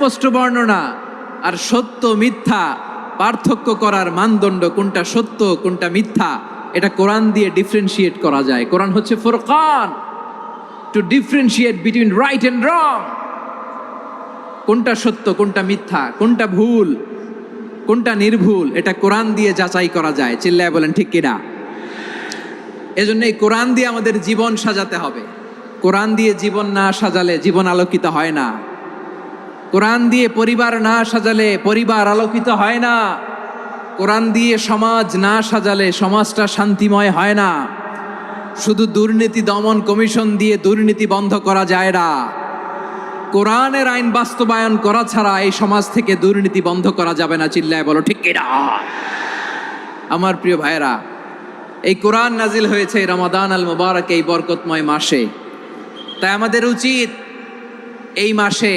স্পষ্ট বর্ণনা আর সত্য মিথ্যা পার্থক্য করার মানদণ্ড, কোনটা সত্য কোনটা মিথ্যা, এটা কোরআন দিয়ে ডিফারেন্সিয়েট করা যায়। কোরআন হচ্ছে ফুরকান, to differentiate between right and wrong. কোনটা সত্য কোনটা মিথ্যা, কোনটা ভুল কোনটা নির্ভুল, এটা কোরআন দিয়ে যাচাই করা যায়। চিল্লায় বলেন ঠিক কিনা? এজন্য এই কোরআন দিয়ে আমাদের জীবন সাজাতে হবে। কোরআন দিয়ে জীবন না সাজালে জীবন আলোকিত হয় না। কোরআন দিয়ে পরিবার না সাজালে পরিবার আলোকিত হয় না। কোরআন দিয়ে সমাজ না সাজালে সমাজটা শান্তিময় হয় না। শুধু দুর্নীতি দমন কমিশন দিয়ে দুর্নীতি বন্ধ করা যায় না। কোরআনের আইন বাস্তবায়ন করা ছাড়া এই সমাজ থেকে দুর্নীতি বন্ধ করা যাবে না। চিল্লায় বলো ঠিক কিনা? আমার প্রিয় ভাইরা, এই কোরআন নাজিল হয়েছে রমাদান আল মুবারক, এই বরকতময় মাসে। তাই আমাদের উচিত এই মাসে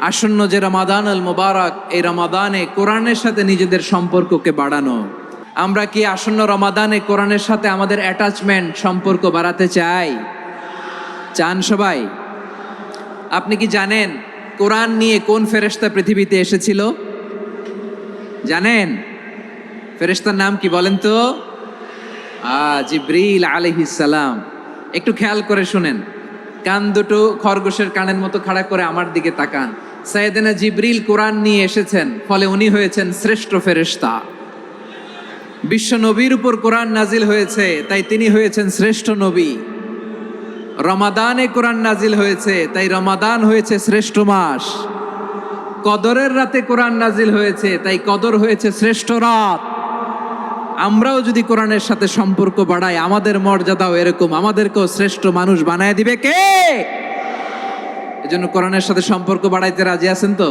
আসন্ন যে রমাদান আল মুবারক, এই রমাদানে কোরআনের সাথে নিজেদের সম্পর্ককে বাড়ানো। আমরা কি আসন্ন রমাদানে কোরআনের সাথে আমাদের অ্যাটাচমেন্ট, সম্পর্ক বাড়াতে চাই? চান সবাই? আপনি কি জানেন কোরআন নিয়ে কোন ফেরেশতা পৃথিবীতে এসেছিল? জানেন ফেরেশতার নাম কি বলেন তো? জিবরিল আলাইহিস সালাম। একটু খেয়াল করে শুনেন, কান দুটো খরগোশের কানের মতো খাড়া করে আমার দিকে তাকান। সাইয়েদনা জিবরিল কোরআন নিয়ে এসেছেন, ফলে উনি হয়েছেন শ্রেষ্ঠ ফেরেশতা। বিশ্ব নবীর উপর কোরআন নাজিল হয়েছে, তাই তিনি হয়েছেন শ্রেষ্ঠ নবী। রমাদানে কোরআন নাজিল হয়েছে, তাই রমাদান হয়েছে শ্রেষ্ঠ মাস। কদরের রাতে কোরআন নাজিল হয়েছে, তাই কদর হয়েছে শ্রেষ্ঠ রাত। আমরাও যদি কোরআনের সাথে সম্পর্ক বাড়াই, আমাদের মর্যাদাও এরকম, আমাদেরকেও শ্রেষ্ঠ মানুষ বানায় দিবে কে? এজন্য কোরআনের সাথে সম্পর্ক বাড়াইতে রাজি আছেন তো?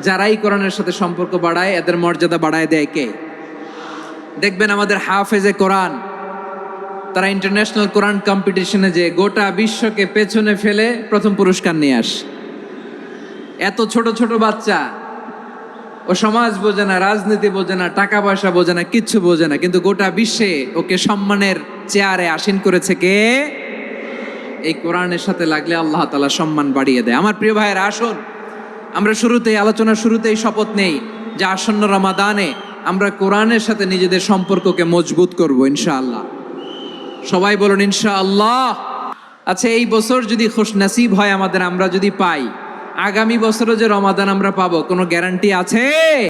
যারাই কোরআনের সাথে সম্পর্ক বাড়ায়, এদের মর্যাদা বাড়ায় দেয় কে? দেখবেন আমাদের হাফেজে কোরআন, তারা ইন্টারন্যাশনাল কোরআন কম্পিটিশনে যে গোটা বিশ্বকে পেছনে ফেলে প্রথম পুরস্কার নিয়ে আসে। এত ছোট ছোট বাচ্চা, ও সমাজ বোঝে না, রাজনীতি বোঝে না, টাকা পয়সা বোঝে না, কিচ্ছু বোঝে না, কিন্তু গোটা বিশ্বে ওকে সম্মানের চেয়ারে আসীন করেছে কে? এই কোরআনের সাথে লাগলে আল্লাহ তাআলা সম্মান বাড়িয়ে দেয়। আমার প্রিয় ভাইয়েরা, আসুন আমরা আলোচনার শুরুতেই শপথ নেই যে আসন্ন রমাদানে আমরা কোরআনের সাথে নিজেদের সম্পর্ককে মজবুত করব ইনশাআল্লাহ। সবাই বলুন ইনশাআল্লাহ। আচ্ছা, এই বছর যদি খুশনসিব হয় আমাদের, আমরা যদি পাই, আগামী বছরও যে রমাদান আমরা পাবো, কোনো গ্যারান্টি আছে?